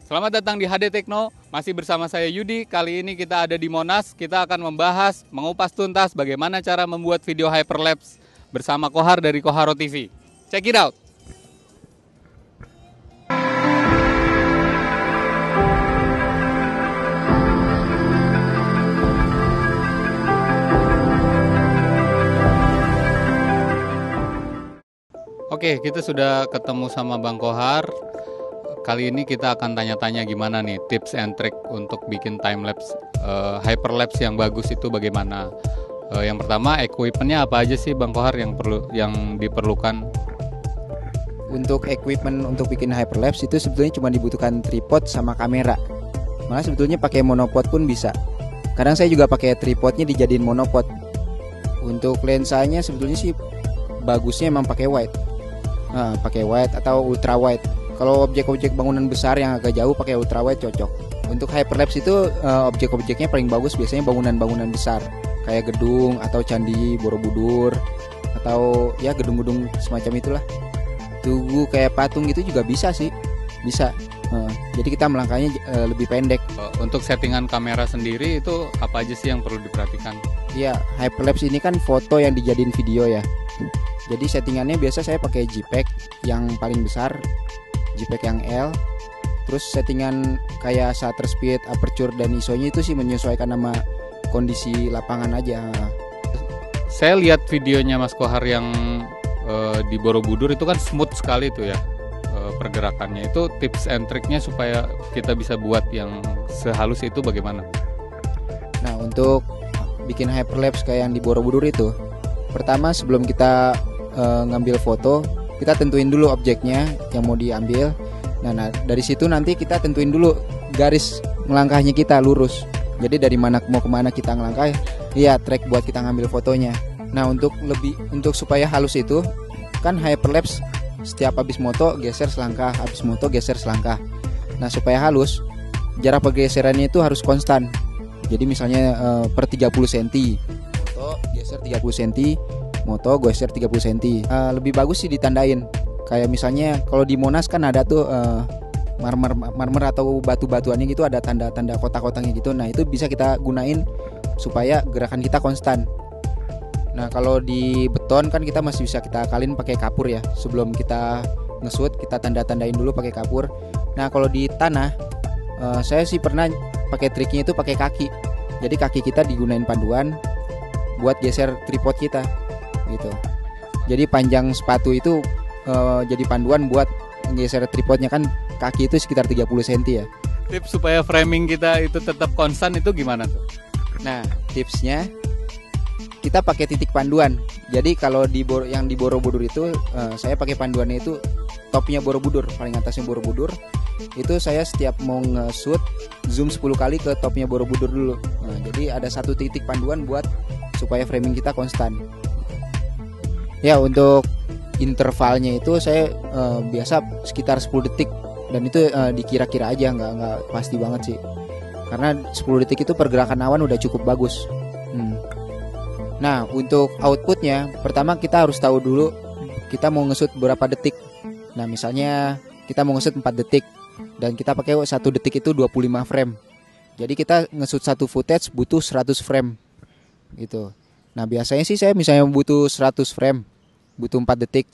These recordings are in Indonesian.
Selamat datang di HD Tekno, masih bersama saya Yudi. Kali ini kita ada di Monas, kita akan membahas, mengupas tuntas bagaimana cara membuat video hyperlapse bersama Kohar dari Koharo TV. Check it out! Oke, kita sudah ketemu sama Bang Kohar. Kali ini kita akan tanya-tanya gimana nih tips and trick untuk bikin timelapse, hyperlapse yang bagus itu bagaimana. Yang pertama, equipmentnya apa aja sih Bang Kohar yang diperlukan? Untuk equipment untuk bikin hyperlapse itu sebetulnya cuma dibutuhkan tripod sama kamera. Malah sebetulnya pakai monopod pun bisa. Kadang saya juga pakai tripodnya dijadiin monopod. Untuk lensanya sebetulnya sih bagusnya emang pakai wide. Pakai wide atau ultra wide. Kalau objek-objek bangunan besar yang agak jauh pakai ultrawide cocok. Untuk hyperlapse itu objek-objeknya paling bagus biasanya bangunan-bangunan besar kayak gedung atau candi Borobudur atau ya gedung-gedung semacam itulah. Tugu kayak patung gitu juga bisa sih. Bisa. Jadi kita melangkahnya lebih pendek. Untuk settingan kamera sendiri itu apa aja sih yang perlu diperhatikan? Iya, hyperlapse ini kan foto yang dijadiin video ya. Jadi settingannya biasa saya pakai JPEG yang paling besar, JPEG yang L. Terus settingan kayak shutter speed, aperture dan ISO-nya itu sih menyesuaikan sama kondisi lapangan aja. Saya lihat videonya Mas Kohar yang di Borobudur itu kan smooth sekali tuh ya pergerakannya. Itu tips and triknya supaya kita bisa buat yang sehalus itu bagaimana? Nah, untuk bikin hyperlapse kayak yang di Borobudur itu, pertama sebelum kita ngambil foto, kita tentuin dulu objeknya yang mau diambil. Nah, dari situ nanti kita tentuin dulu garis melangkahnya kita lurus. Jadi dari mana mau kemana kita ngelangkah, iya track buat kita ngambil fotonya. Nah, untuk supaya halus itu kan hyperlapse setiap habis moto geser selangkah, habis moto geser selangkah. Nah, supaya halus jarak pergeserannya itu harus konstan. Jadi misalnya per 30 cm moto geser 30 cm, moto geser 30 cm. Lebih bagus sih ditandain. Kayak misalnya kalau di Monas kan ada tuh marmer atau batu-batuannya gitu, ada tanda-tanda kotak-kotaknya gitu. Nah, itu bisa kita gunain supaya gerakan kita konstan. Nah, kalau di beton kan kita masih bisa kita akalin pakai kapur ya. Sebelum kita ngesut kita tanda-tandain dulu pakai kapur. Nah, kalau di tanah saya sih pernah pakai triknya itu pakai kaki. Jadi kaki kita digunain panduan buat geser tripod kita gitu. Jadi panjang sepatu itu jadi panduan buat geser tripodnya, kan kaki itu sekitar 30 cm ya. Tips supaya framing kita itu tetap konstan itu gimana tuh? Nah, tipsnya kita pakai titik panduan. Jadi kalau yang di Borobudur itu saya pakai panduannya itu topnya Borobudur, paling atasnya Borobudur. Itu saya setiap mau nge-shoot zoom 10 kali ke topnya Borobudur dulu. Nah, jadi ada satu titik panduan buat supaya framing kita konstan. Ya, untuk intervalnya itu saya biasa sekitar 10 detik dan itu dikira-kira aja, nggak pasti banget sih. Karena 10 detik itu pergerakan awan udah cukup bagus. Nah, untuk outputnya pertama kita harus tahu dulu kita mau nge-shoot berapa detik. Nah, misalnya kita mau nge-shoot 4 detik dan kita pakai 1 detik itu 25 frame. Jadi kita nge-shoot satu footage butuh 100 frame gitu. Nah, biasanya sih saya misalnya butuh 100 frame, butuh 4 detik.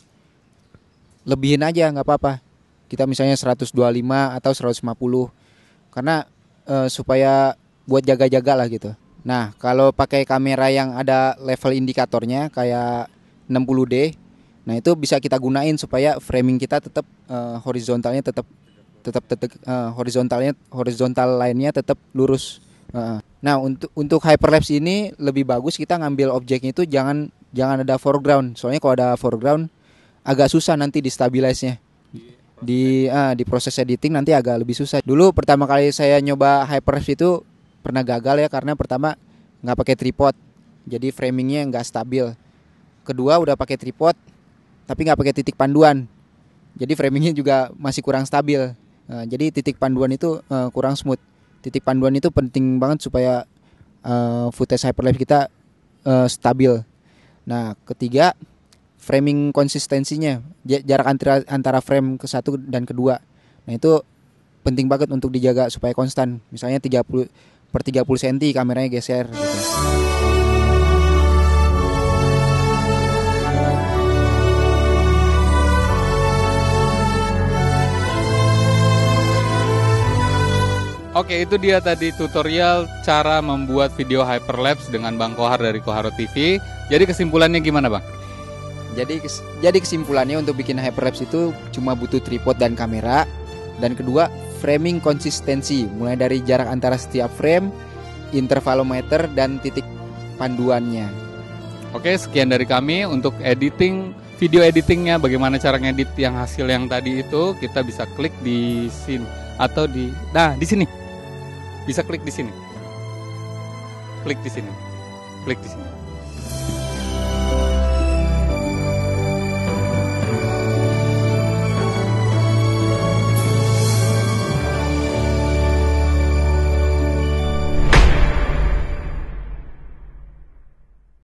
Lebihin aja nggak apa-apa. Kita misalnya 125 atau 150. Karena supaya buat jaga-jaga lah gitu. Nah, kalau pakai kamera yang ada level indikatornya kayak 60D, nah itu bisa kita gunain supaya framing kita tetap horizontalnya tetap horizontal lainnya tetap lurus. Nah, untuk hyperlapse ini lebih bagus kita ngambil objeknya itu jangan ada foreground. Soalnya kalau ada foreground agak susah nanti di-stabilize-nya. Di proses editing nanti agak lebih susah. Dulu pertama kali saya nyoba hyperlapse itu pernah gagal ya, karena pertama nggak pakai tripod, jadi framingnya nggak stabil. Kedua udah pakai tripod tapi nggak pakai titik panduan, jadi framingnya juga masih kurang stabil. Jadi titik panduan itu kurang smooth. Titik panduan itu penting banget supaya footage hyperlapse kita stabil. Nah, ketiga framing konsistensinya, jarak antara frame ke satu dan kedua. Nah, itu penting banget untuk dijaga supaya konstan. Misalnya 30 per 30 cm kameranya geser gitu. Oke, itu dia tadi tutorial cara membuat video hyperlapse dengan Bang Kohar dari Koharo TV. Jadi kesimpulannya gimana, Bang? Jadi kesimpulannya untuk bikin hyperlapse itu cuma butuh tripod dan kamera. Dan kedua, framing konsistensi, mulai dari jarak antara setiap frame, intervalometer, dan titik panduannya. Oke, sekian dari kami untuk video editingnya. Bagaimana cara ngedit yang hasil yang tadi itu, kita bisa klik di sini atau di sini. Bisa klik di sini. Klik di sini. Klik di sini.